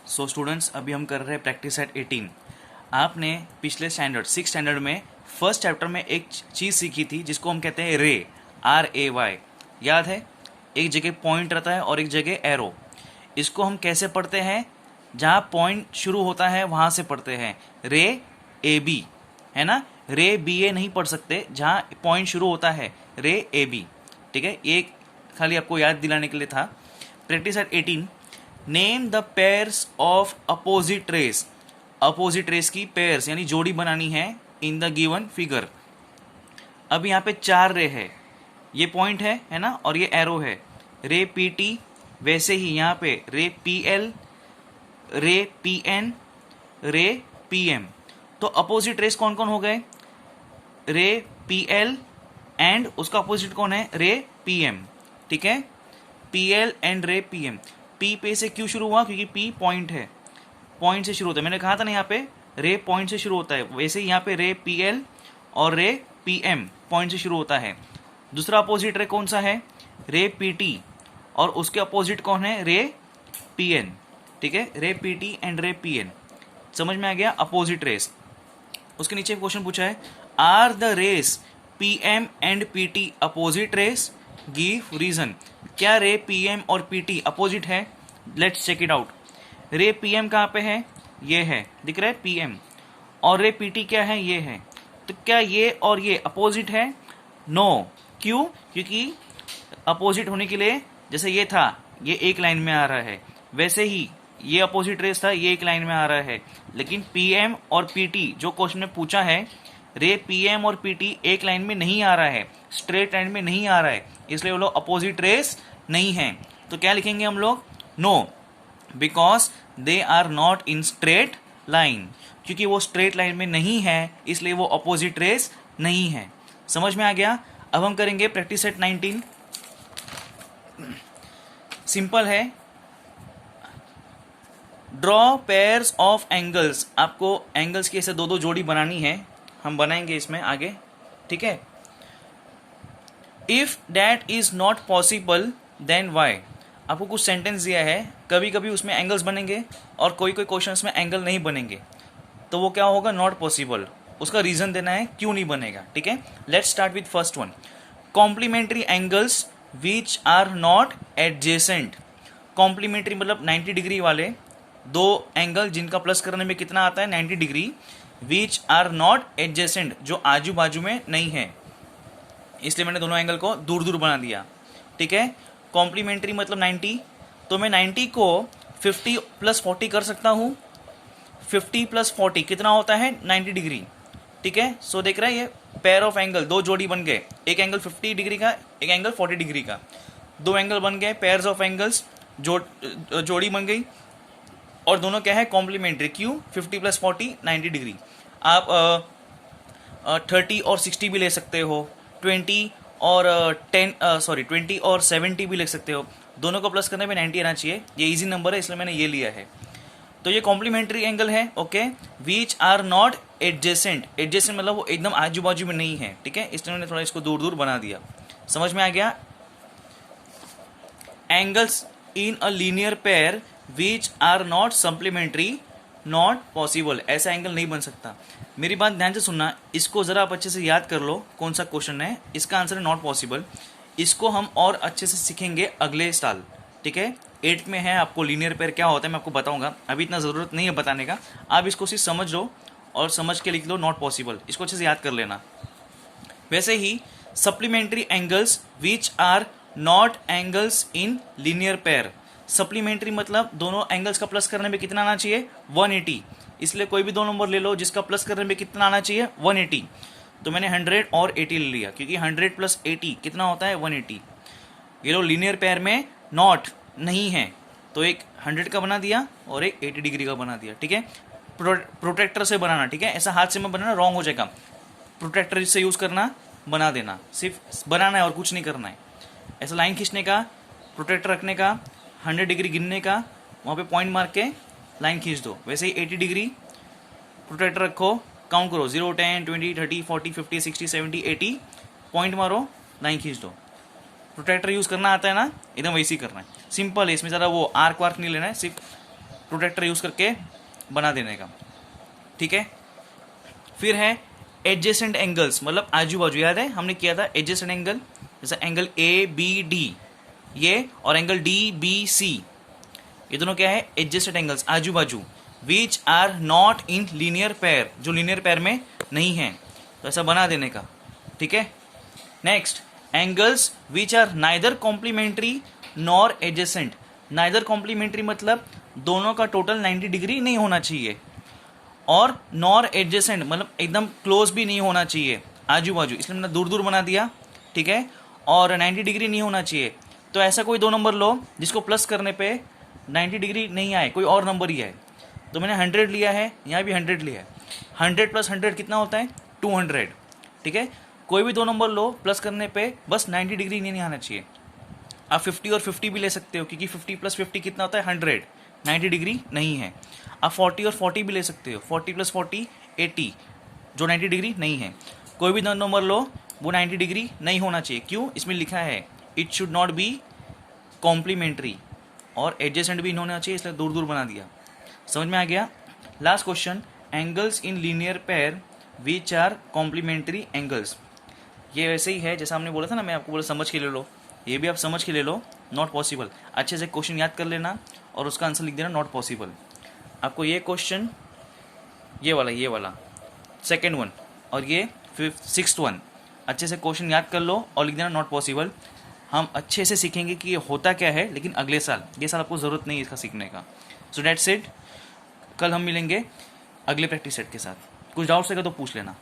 So students, अभी हम कर रहे हैं प्रैक्टिस एट 18। आपने पिछले स्टैंडर्ड 6 स्टैंडर्ड में फर्स्ट चैप्टर में एक चीज़ सीखी थी जिसको हम कहते हैं रे, RAY। याद है? एक जगह पॉइंट रहता है और एक जगह एरो। इसको हम कैसे पढ़ते हैं? जहाँ पॉइंट शुरू होता है वहाँ से पढ़ते हैं, रे AB, है ना। रे BA नहीं पढ़ सकते, जहाँ पॉइंट शुरू होता है रे AB। ठीक है, ये खाली आपको याद दिलाने के लिए था। Practice at 18। Name the pairs of opposite rays. Opposite rays की पेयर्स यानी जोड़ी बनानी है इन द गिवन फिगर। अब यहाँ पे 4 रे है, ये पॉइंट है ना, और ये एरो है, रे PT। वैसे ही यहाँ पे रे PL, रे PN, रे PM। तो अपोजिट रेस कौन कौन हो गए? रे PL एंड उसका अपोजिट कौन है? रे PM। ठीक है, PL एंड रे PM। P पे से क्यों शुरू हुआ? क्योंकि P पॉइंट है, पॉइंट से शुरू होता है। मैंने कहा था ना यहाँ पे रे पॉइंट से शुरू होता है, वैसे ही यहाँ पे रे PL और रे PM पॉइंट से शुरू होता है। दूसरा अपोजिट रे कौन सा है? रे PT, और उसके अपोजिट कौन है? रे PN। ठीक है, रे PT एंड रे PN। समझ में आ गया? Opposite rays. उसके नीचे क्वेश्चन पूछा है, are the rays PM and PT opposite rays? Give reason. क्या रे PM और PT अपोजिट है? Let's check it out. Ray PM कहाँ पे है? ये है, दिख रहा है PM। और रे PT क्या है? ये है। तो क्या ये और ये अपोजिट है? नो। क्यों? क्योंकि अपोजिट होने के लिए, जैसे ये था, ये एक लाइन में आ रहा है, वैसे ही ये अपोजिट रेस था, ये एक लाइन में आ रहा है। लेकिन PM और PT जो क्वेश्चन में पूछा है, रे PM और PT एक लाइन में नहीं आ रहा है, स्ट्रेट लाइन में नहीं आ रहा है, इसलिए वो लोग अपोजिट रेस नहीं है। तो क्या लिखेंगे हम लोग? No, because they are not in straight line. क्योंकि वो स्ट्रेट लाइन में नहीं है, इसलिए वो अपोजिट रेस नहीं है। समझ में आ गया? अब हम करेंगे प्रैक्टिस एट 19। सिंपल है, ड्रॉ पेयर्स ऑफ एंगल्स। आपको एंगल्स की ऐसे दो दो जोड़ी बनानी है, हम बनाएंगे इसमें आगे। ठीक है, if that is not possible then why. आपको कुछ सेंटेंस दिया है, कभी कभी उसमें एंगल्स बनेंगे और कोई कोई क्वेश्चंस में एंगल नहीं बनेंगे, तो वो क्या होगा? Not possible. उसका रीजन देना है क्यों नहीं बनेगा। ठीक है, let's start with first one. Complementary angles which are not adjacent. Complementary मतलब 90 डिग्री वाले दो एंगल जिनका प्लस करने में कितना आता है? 90 degree. Which are not adjacent, जो आजू बाजू में नहीं है, इसलिए मैंने दोनों एंगल को दूर दूर बना दिया। ठीक है, कॉम्प्लीमेंट्री मतलब 90, तो मैं 90 को 50 + 40 कर सकता हूँ। 50 + 40 कितना होता है? 90 डिग्री। ठीक है, सो देख रहा है ये पेयर ऑफ एंगल, दो जोड़ी बन गए, एक एंगल 50 डिग्री का, एक एंगल 40 डिग्री का, दो एंगल बन गए, पेयर्स ऑफ एंगल्स, जोड़ी बन गई, और दोनों क्या है? कॉम्प्लीमेंट्री। क्यों? 50 + 40 90 डिग्री। आप 30 और 60 भी ले सकते हो, 20 और 20 और 70 भी लिख सकते हो। दोनों को प्लस करने में 90 आना चाहिए, ये इजी नंबर है इसलिए मैंने ये लिया है। तो ये कॉम्प्लीमेंट्री एंगल है। Okay, which are not adjacent. Adjacent मतलब वो एकदम आजू बाजू में नहीं है। ठीक है, इसलिए मैंने थोड़ा इसको दूर दूर बना दिया। समझ में आ गया? Angles in a linear pair which are not supplementary not possible. ऐसा एंगल नहीं बन सकता। मेरी बात ध्यान से सुनना, इसको जरा आप अच्छे से याद कर लो कौन सा क्वेश्चन है। इसका आंसर है नॉट पॉसिबल। इसको हम और अच्छे से सीखेंगे अगले साल। ठीक है, 8th में है, आपको लीनियर पेयर क्या होता है मैं आपको बताऊंगा, अभी इतना ज़रूरत नहीं है बताने का। आप इसको सिर्फ समझ लो और समझ के लिख लो नॉट पॉसिबल, इसको अच्छे से याद कर लेना। वैसे ही supplementary angles which are not angles in linear pair. Supplementary मतलब दोनों एंगल्स का प्लस करने में कितना आना चाहिए? 180। इसलिए कोई भी दो नंबर ले लो जिसका प्लस करने में कितना आना चाहिए? 180। तो मैंने 100 और 80 ले लिया, क्योंकि 100 + 80 कितना होता है? 180। ये लो लीनियर पेयर में नॉट नहीं है, तो एक 100 का बना दिया और एक 80 डिग्री का बना दिया। ठीक है, प्रोटेक्टर से बनाना। ठीक है, ऐसा हाथ से मत बनाना, रॉन्ग हो जाएगा। प्रोटेक्टर से यूज़ करना, बना देना, सिर्फ बनाना है और कुछ नहीं करना है। ऐसा लाइन खींचने का, प्रोटेक्टर रखने का, 100 डिग्री गिनने का, वहाँ पे पॉइंट मार के लाइन खींच दो। वैसे ही 80 डिग्री प्रोटेक्टर रखो, काउंट करो 0, 10, 20, 30, 40, 50, 60, 70, 80, पॉइंट मारो, लाइन खींच दो। प्रोटेक्टर यूज़ करना आता है ना, एकदम वैसे ही करना है। सिंपल है, इसमें ज़्यादा वो आर्क वार्क नहीं लेना है, सिर्फ प्रोटेक्टर यूज़ करके बना देने का, ठीक है। फिर है एडजेसेंट एंगल्स, मतलब आजू बाजू, याद है हमने किया था एडजेसेंट एंगल, जैसे एंगल ए बी डी ये, और एंगल डी बी सी, ये दोनों क्या है, एडजेसेंट एंगल्स, आजू बाजू, which are not in linear pair, जो लीनियर पेयर में नहीं है, तो ऐसा बना देने का, ठीक है। Next, angles which are neither complementary nor adjacent. Neither complementary मतलब दोनों का टोटल 90 डिग्री नहीं होना चाहिए, और नॉर एडजेसेंट मतलब एकदम क्लोज भी नहीं होना चाहिए, आजू बाजू, इसलिए मैंने दूर दूर बना दिया, ठीक है। और 90 डिग्री नहीं होना चाहिए, तो ऐसा कोई दो नंबर लो जिसको प्लस करने पे 90 डिग्री नहीं आए, कोई और नंबर ही है, तो मैंने 100 लिया है, यहाँ भी 100 लिया है, 100 + 100 कितना होता है, 200, ठीक है। कोई भी दो नंबर लो, प्लस करने पे बस 90 डिग्री नहीं आना चाहिए। आप 50 और 50 भी ले सकते हो, क्योंकि 50 + 50 कितना होता है, 100, 90 डिग्री नहीं है। आप 40 और 40 भी ले सकते हो, 40 + 40 80, जो 90 डिग्री नहीं है। कोई भी दो नंबर लो, वो 90 डिग्री नहीं होना चाहिए, क्यों, इसमें लिखा है it should not be complementary, और एडजेसेंट भी नहीं होना चाहिए, इसलिए दूर दूर बना दिया। समझ में आ गया। Last question, angles in linear pair which are complementary angles. ये वैसे ही है जैसा हमने बोला था ना, मैं आपको बोला समझ के ले लो, ये भी आप समझ के ले लो, नॉट पॉसिबल। अच्छे से क्वेश्चन याद कर लेना और उसका आंसर लिख देना नॉट पॉसिबल। आपको ये क्वेश्चन, ये वाला सेकेंड वन, और ये सिक्स्थ वन, अच्छे से क्वेश्चन याद कर लो और लिख देना नॉट पॉसिबल। हम अच्छे से सीखेंगे कि ये होता क्या है, लेकिन अगले साल, ये साल आपको ज़रूरत नहीं है इसका सीखने का। सो दैट्स इट, कल हम मिलेंगे अगले प्रैक्टिस सेट के साथ। कुछ डाउट्स रहेगा तो पूछ लेना।